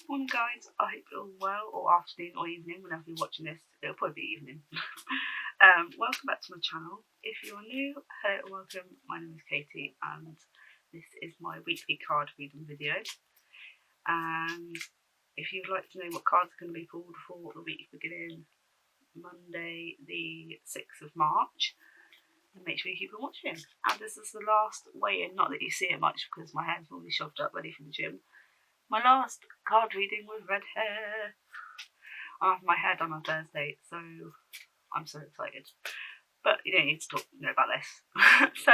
Morning guys, I hope you're well, or afternoon or evening, whenever you're watching this. It'll probably be evening. Welcome back to my channel. If you're new, hello and welcome. My name is Katie and this is my weekly card reading video. And if you'd like to know what cards are going to be pulled for the week beginning Monday the 6th of March, then make sure you keep on watching. And this is the last weigh-in, not that you see it much because my hair's normally shoved up ready for the gym. My last card reading with red hair. I have my hair done on Thursday, so I'm so excited. But you don't need to know about this. So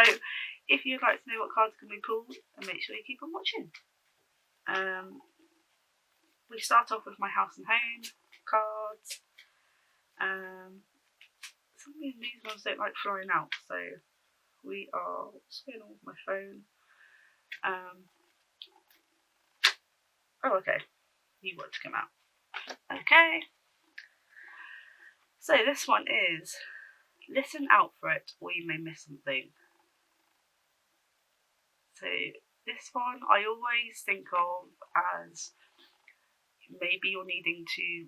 if you'd like to know what cards can be pulled, then make sure you keep on watching. We start off with my house and home cards. Some of these ones don't like flying out, so we are just going on with my phone. Oh, okay. You want to come out. Okay. So this one is, listen out for it or you may miss something. So this one I always think of as maybe you're needing to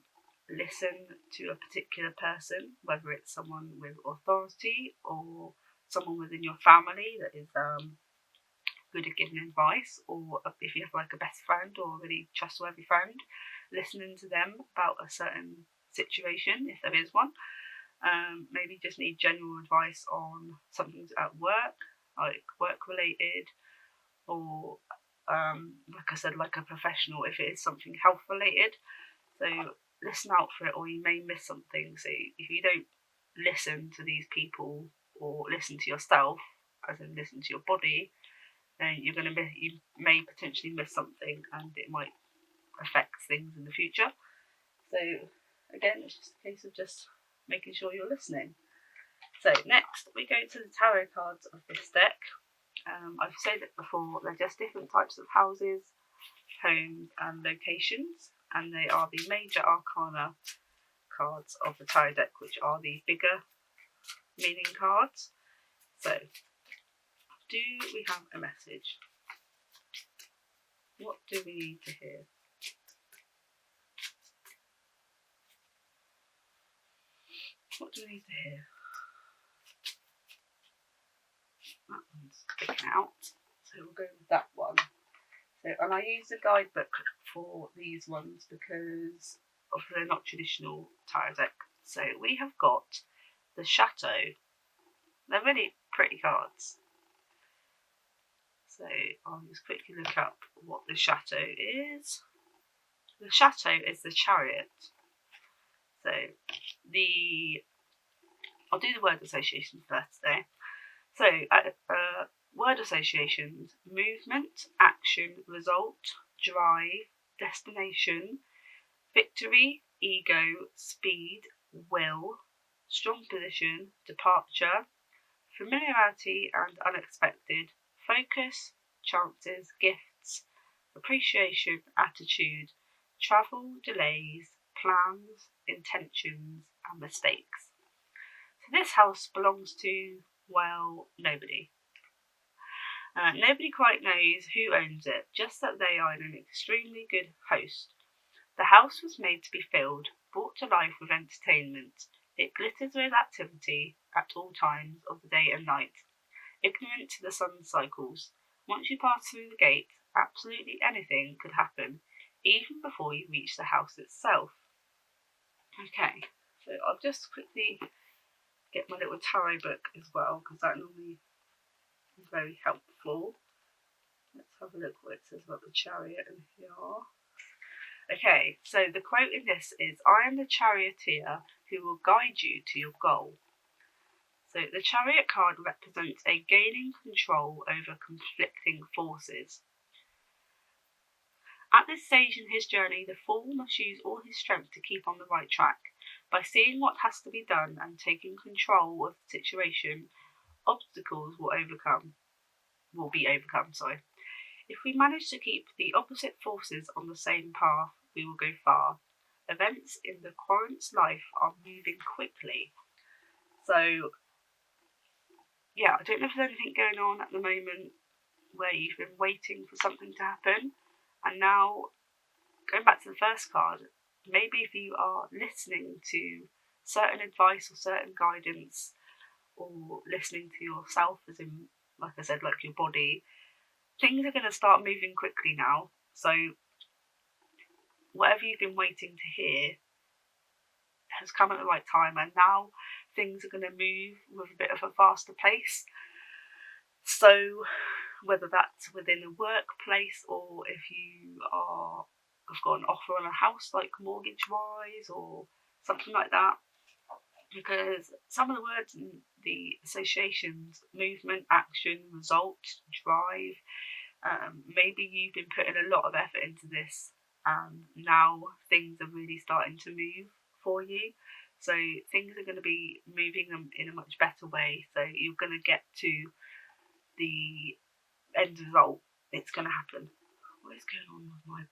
listen to a particular person, whether it's someone with authority or someone within your family that is good at giving advice, or if you have like a best friend or a really trustworthy friend, listening to them about a certain situation, if there is one. Maybe just need general advice on something at work, like work related, or like I said, like a professional if it is something health related. So listen out for it or you may miss something. So if you don't listen to these people or listen to yourself, as in listen to your body, then you may potentially miss something and it might affect things in the future. So again, it's just a case of just making sure you're listening. So next we go to the tarot cards of this deck. I've said it before, they're just different types of houses, homes and locations, and they are the major arcana cards of the tarot deck, which are the bigger meaning cards. So do we have a message? What do we need to hear? What do we need to hear? That one's sticking out, so we'll go with that one. So, and I use a guidebook for these ones because they're not traditional tarot deck. So we have got the Chateau. They're really pretty cards. So I'll just quickly look up what the Chateau is. The Chateau is the Chariot. So I'll do the word association first today. So word associations: movement, action, result, drive, destination, victory, ego, speed, will, strong position, departure, familiarity and unexpected, focus, chances, gifts, appreciation, attitude, travel, delays, plans, intentions and mistakes. So this house belongs to, well, nobody. Nobody quite knows who owns it, just that they are an extremely good host. The house was made to be filled, brought to life with entertainment. It glitters with activity at all times of the day and night. Ignorant to the sun's cycles. Once you pass through the gate, absolutely anything could happen, even before you reach the house itself. Okay, so I'll just quickly get my little tarot book as well, because that normally is very helpful. Let's have a look what it says about the Chariot in here. Okay, so the quote in this is, I am the charioteer who will guide you to your goal. So the Chariot card represents a gaining control over conflicting forces. At this stage in his journey, the fool must use all his strength to keep on the right track. By seeing what has to be done and taking control of the situation, obstacles will be overcome. If we manage to keep the opposite forces on the same path, we will go far. Events in the current's life are moving quickly. So, yeah, I don't know if there's anything going on at the moment where you've been waiting for something to happen, and now going back to the first card, maybe if you are listening to certain advice or certain guidance, or listening to yourself, as in, like I said, like your body, things are going to start moving quickly now. So whatever you've been waiting to hear has come at the right time, and now things are going to move with a bit of a faster pace. So whether that's within a workplace, or if you have got an offer on a house, like mortgage wise or something like that, because some of the words in the associations, movement, action, result, drive, maybe you've been putting a lot of effort into this, and now things are really starting to move for you. So things are going to be moving in a much better way. So you're going to get to the end result. It's going to happen. What is going on with my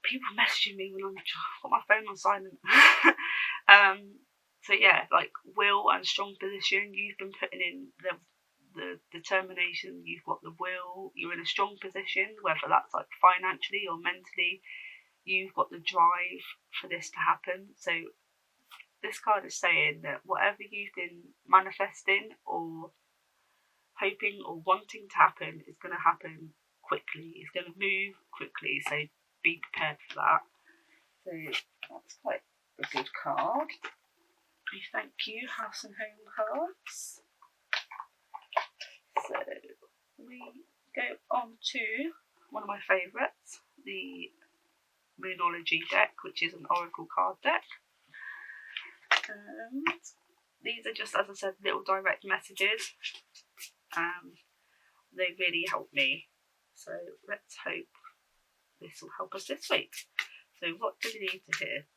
people messaging me when I've got my phone on silent? So yeah, like will and strong position. You've been putting in the determination. You've got the will. You're in a strong position, whether that's like financially or mentally. You've got the drive for this to happen. So this card is saying that whatever you've been manifesting or hoping or wanting to happen is going to happen quickly. It's going to move quickly. So be prepared for that. So that's quite a good card. Thank you, House and Home cards. So we go on to one of my favourites, the Moonology deck, which is an oracle card deck. And these are just, as I said, little direct messages. They really help me. So let's hope this will help us this week. So what do we need to hear?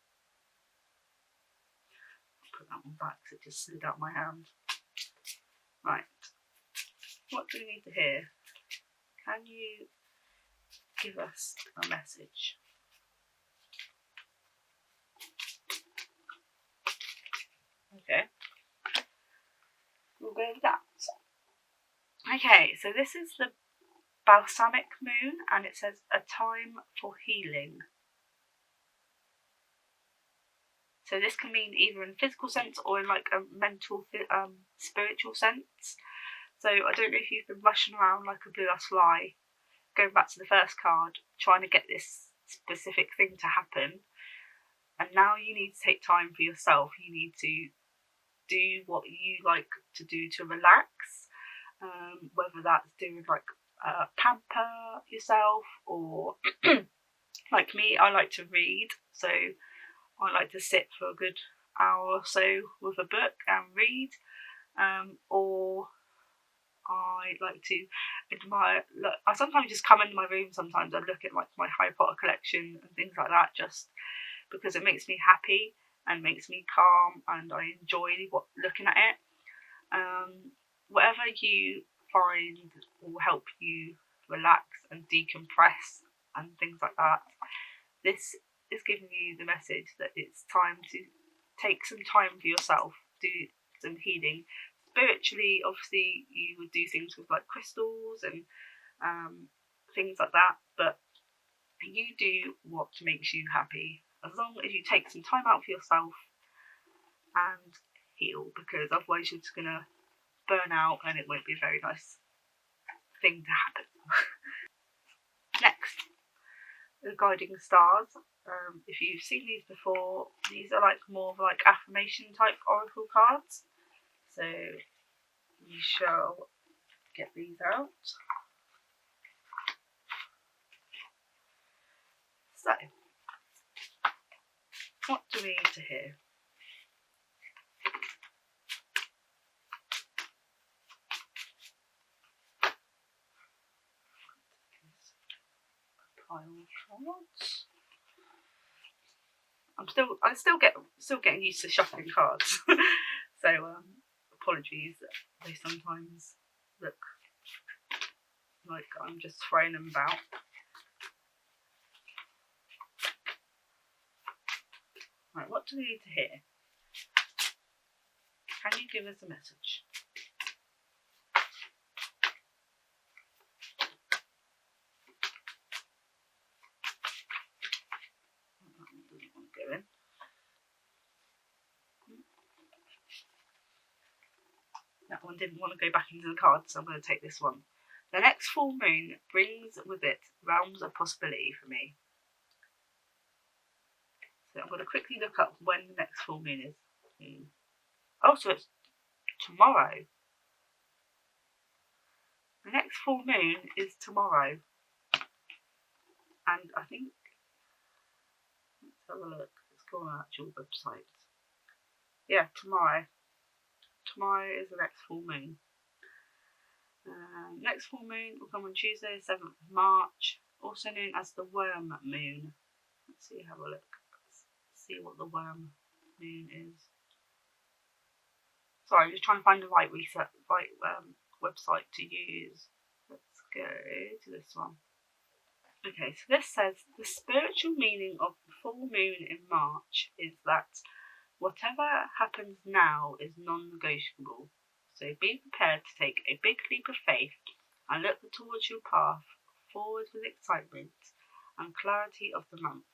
I'll put that one back because it just slid out my hand. Right. What do we need to hear? Can you give us a message? Okay. We'll go with that. Okay, so this is the balsamic moon, and it says a time for healing. So this can mean either in physical sense or in like a mental, spiritual sense. So I don't know if you've been rushing around like a blue-ass fly, going back to the first card, trying to get this specific thing to happen. And now you need to take time for yourself. You need to do what you like to do to relax, whether that's doing like pamper yourself, or like me, I like to read. So I like to sit for a good hour or so with a book and read, or I like to admire. Look, I sometimes just come into my room. Sometimes I look at like my Harry Potter collection and things like that, just because it makes me happy and makes me calm, and I enjoy looking at it. Whatever you find will help you relax and decompress and things like that. This is giving you the message that it's time to take some time for yourself, do some healing. Spiritually, obviously, you would do things with like crystals and things like that, but you do what makes you happy, as long as you take some time out for yourself and heal, because otherwise you're just going to burn out and it won't be a very nice thing to happen. Next, the guiding stars. If you've seen these before, these are like more of like affirmation type oracle cards. So we shall get these out. So, what do we need to hear? Pile of cards. I'm still getting used to shuffling cards. So apologies, they sometimes look like I'm just throwing them about. Right, what do we need to hear? Can you give us a message? one didn't want to go back into the cards, so I'm going to take this one. The next full moon brings with it realms of possibility for me. So I'm going to quickly look up when the next full moon is. Oh, so it's tomorrow. The next full moon is tomorrow. And I think, let's have a look. Let's go on actual website. Yeah, tomorrow. Tomorrow is the next full moon. Next full moon will come on Tuesday, 7th of March, also known as the worm moon. Let's see, have a look. Let's see what the worm moon is. Sorry, I'm just trying to find the right website to use. Let's go to this one. Okay, so this says the spiritual meaning of the full moon in March is that whatever happens now is non-negotiable. So be prepared to take a big leap of faith and look towards your path forward with excitement and clarity of the month.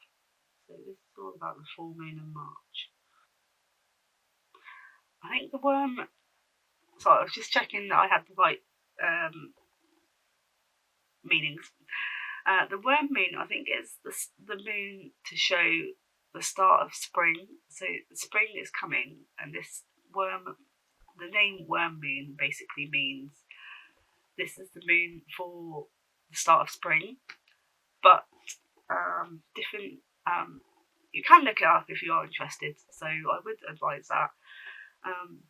So this is all about the full moon in March. I think the worm... Sorry, I was just checking that I had the right meanings. The worm moon, I think, is the moon to show the start of spring. So spring is coming, and this worm, the name worm moon basically means this is the moon for the start of spring. But different, you can look it up if you are interested. So I would advise that.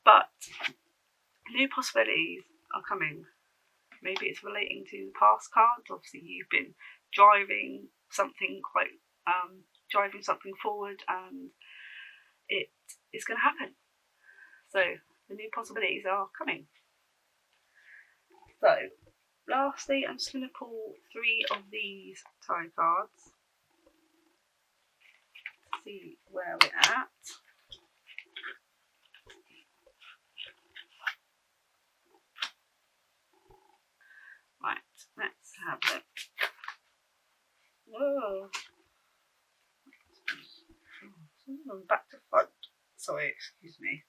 But new possibilities are coming. Maybe it's relating to the past cards. Obviously, you've been driving something forward, and it is going to happen. So the new possibilities are coming. So lastly, I'm just going to pull 3 of these tarot cards to see where we're at. Right, let's have it. Whoa. Back to front. Sorry, excuse me.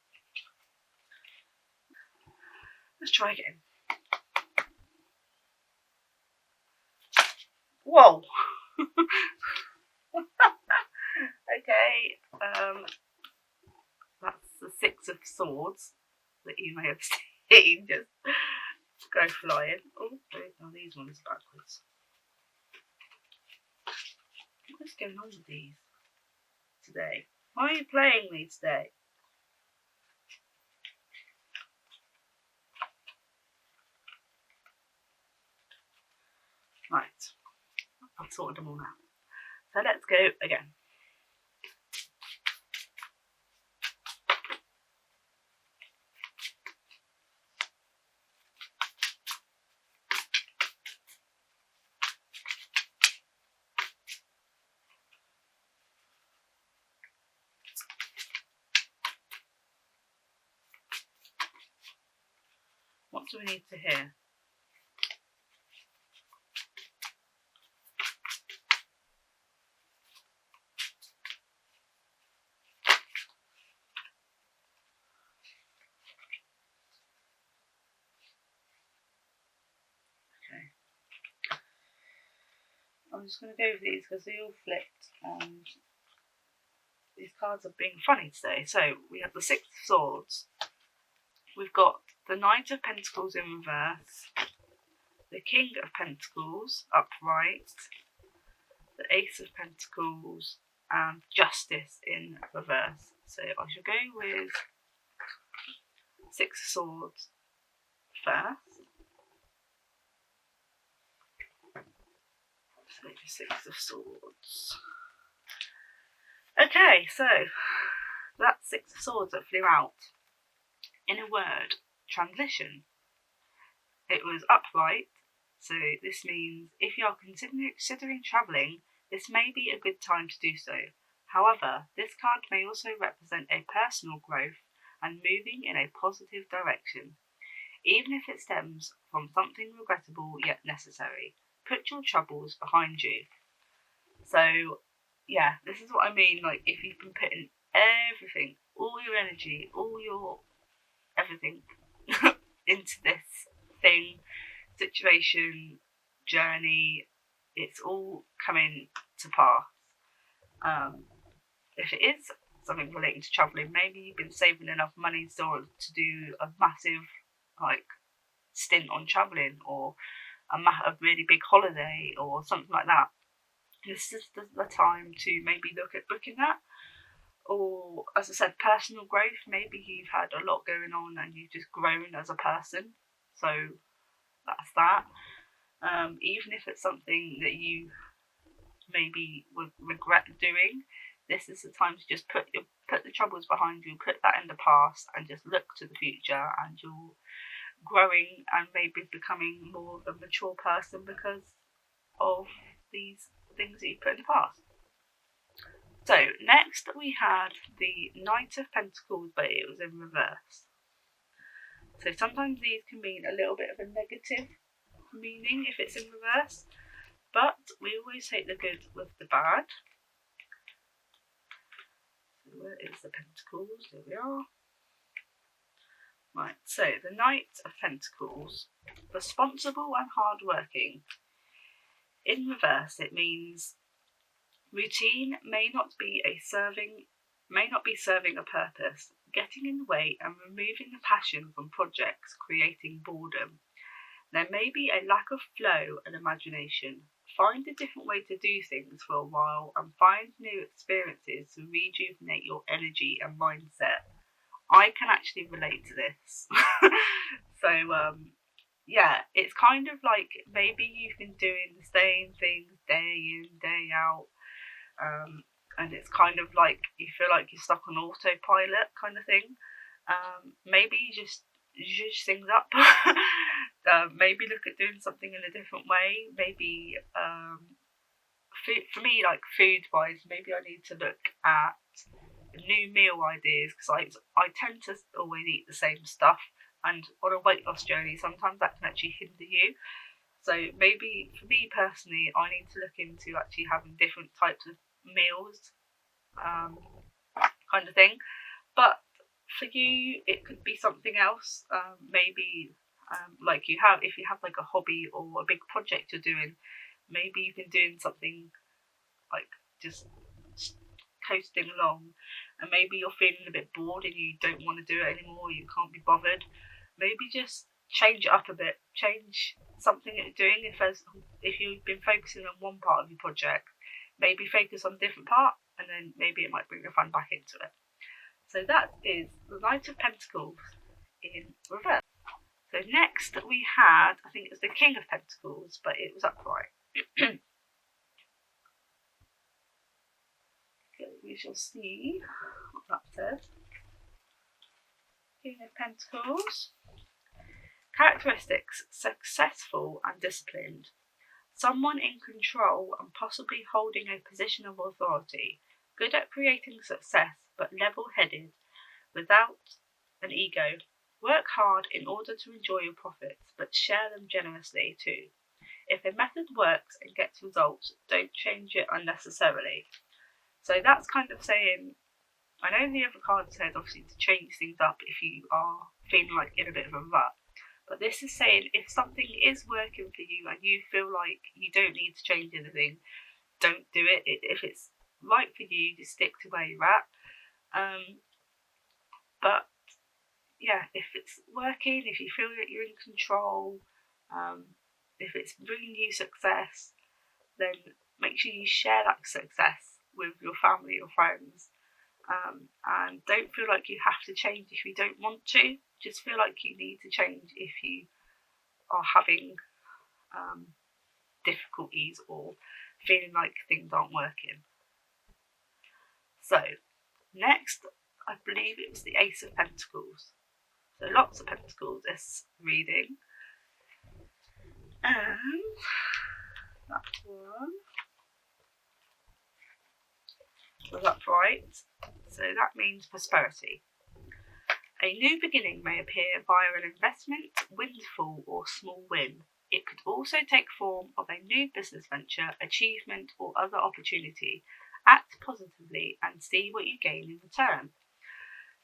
Let's try again. Whoa. Okay. That's the 6 of Swords that you may have seen just go flying. Oh, these ones are backwards. What's going on with these today? Why are you playing me today? Right, I've sorted them all now. So let's go again. What do we need to hear? Okay. I'm just going to go over these because they all flipped, and these cards are being funny today. So we have the 6 of Swords. We've got the Knight of Pentacles in reverse, the King of Pentacles upright, the Ace of Pentacles, and Justice in reverse. So I shall go with 6 of Swords first. So 6 of Swords. Okay, so that's 6 of Swords that flew out. In a word, transition. It was upright, so this means if you are considering travelling, this may be a good time to do so. However, this card may also represent a personal growth and moving in a positive direction, even if it stems from something regrettable yet necessary. Put your troubles behind you. So, yeah, this is what I mean. Like, if you've been putting everything, all your energy, all your everything into this thing, situation, journey, it's all coming to pass. If it is something relating to travelling, maybe you've been saving enough money to do a massive stint on travelling, or a really big holiday or something like that. This is the time to maybe look at booking that. Or, as I said, personal growth. Maybe you've had a lot going on and you've just grown as a person. So that's that. Even if it's something that you maybe would regret doing, this is the time to just put the troubles behind you, put that in the past, and just look to the future, and you're growing and maybe becoming more of a mature person because of these things that you put in the past. So next we had the Knight of Pentacles, but it was in reverse. So sometimes these can mean a little bit of a negative meaning if it's in reverse, but we always take the good with the bad. So where is the Pentacles? There we are. Right, so the Knight of Pentacles, responsible and hardworking. In reverse, it means routine may not be serving a purpose, getting in the way and removing the passion from projects, creating boredom. There may be a lack of flow and imagination. Find a different way to do things for a while and find new experiences to rejuvenate your energy and mindset. I can actually relate to this. So, yeah, it's kind of like maybe you've been doing the same things day in, day out, and it's kind of like you feel like you're stuck on autopilot kind of thing. Maybe you just zhuzh things up. Maybe look at doing something in a different way. Maybe for me, like food-wise, maybe I need to look at new meal ideas, because I tend to always eat the same stuff, and on a weight loss journey sometimes that can actually hinder you. So maybe for me personally, I need to look into actually having different types of meals, kind of thing. But for you, it could be something else. Maybe like if you have like a hobby or a big project you're doing, maybe you've been doing something like just coasting along, and maybe you're feeling a bit bored and you don't want to do it anymore, you can't be bothered. Maybe just change it up a bit, change something that you're doing. If you've been focusing on one part of your project, maybe focus on a different part, and then maybe it might bring the fun back into it. So that is the Knight of Pentacles in reverse. So next we had, I think it was the King of Pentacles, but it was upright. So we shall see what that says. King of Pentacles. Characteristics: successful and disciplined. Someone in control and possibly holding a position of authority. Good at creating success, but level-headed, without an ego. Work hard in order to enjoy your profits, but share them generously too. If a method works and gets results, don't change it unnecessarily. So that's kind of saying, I know the other card says obviously to change things up if you are feeling like in a bit of a rut, but this is saying if something is working for you and you feel like you don't need to change anything, don't do it. If it's right for you, just stick to where you're at. But yeah, if it's working, if you feel that you're in control, if it's bringing you success, then make sure you share that success with your family or friends, and don't feel like you have to change if you don't want to. Just feel like you need to change if you are having difficulties or feeling like things aren't working. So next, I believe it was the Ace of Pentacles. So lots of pentacles this reading, and that one was upright, so that means prosperity. A new beginning may appear via an investment, windfall, or small win. It could also take form of a new business venture, achievement, or other opportunity. Act positively and see what you gain in return.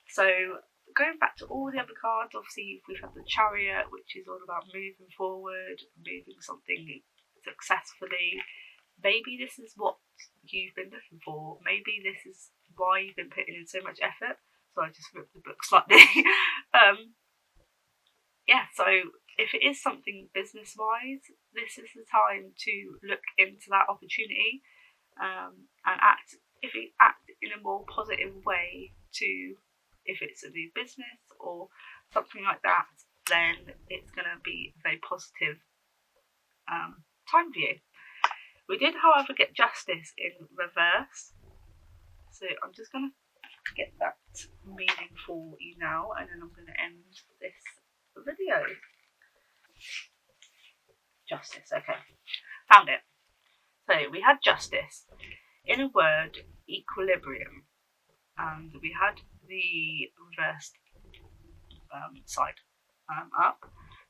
So going back to all the other cards, obviously we've had the Chariot, which is all about moving forward, moving something successfully. Maybe this is what you've been looking for. Maybe this is why you've been putting in so much effort. So I just ripped the book slightly. Yeah, so if it is something business-wise, this is the time to look into that opportunity and act. If you act in a more positive way to, if it's a new business or something like that, then it's going to be a very positive time for you. We did, however, get Justice in reverse, so I'm just going to get that meaning for you now, and then I'm going to end this video. Justice, okay, found it. So we had Justice, in a word, equilibrium, and we had the reversed side up.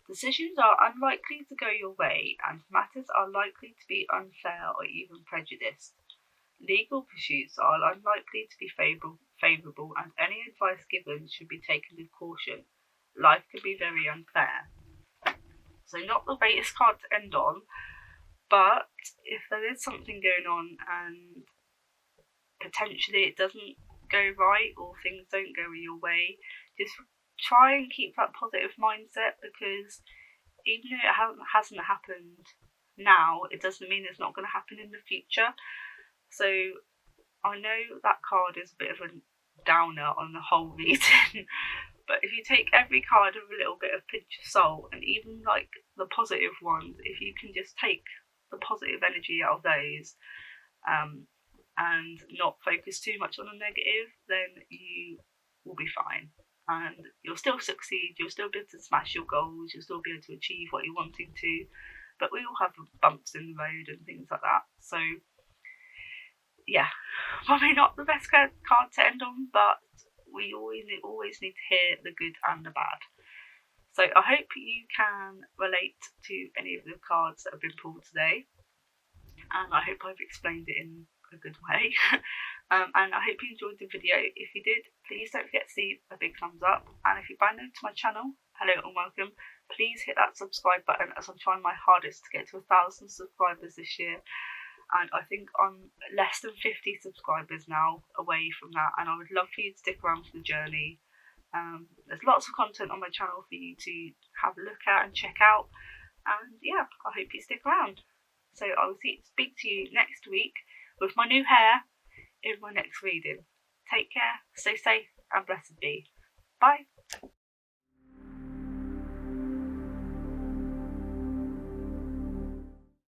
Decisions are unlikely to go your way, and matters are likely to be unfair or even prejudiced. Legal pursuits are unlikely to be favourable, and any advice given should be taken with caution. Life can be very unfair. So not the greatest card to end on, but if there is something going on and potentially it doesn't go right or things don't go your way, just try and keep that positive mindset, because even though it hasn't happened now, it doesn't mean it's not going to happen in the future. So I know that card is a bit of a downer on the whole reading, but if you take every card with a little bit of pinch of salt, and even like the positive ones, if you can just take the positive energy out of those and not focus too much on the negative, then you will be fine. And you'll still succeed, you'll still be able to smash your goals, you'll still be able to achieve what you're wanting to, but we all have bumps in the road and things like that. So yeah, probably not the best card to end on, but we always need to hear the good and the bad. So I hope you can relate to any of the cards that have been pulled today, and I hope I've explained it in a good way. And I hope you enjoyed the video. If you did, please don't forget to leave a big thumbs up, and if you're brand new to my channel, hello and welcome. Please hit that subscribe button, as I'm trying my hardest to get to 1,000 subscribers this year, and I think I'm less than 50 subscribers now away from that, and I would love for you to stick around for the journey. There's lots of content on my channel for you to have a look at and check out, and yeah, I hope you stick around. So I will speak to you next week with my new hair in my next reading. Take care, stay safe, and blessed be. Bye.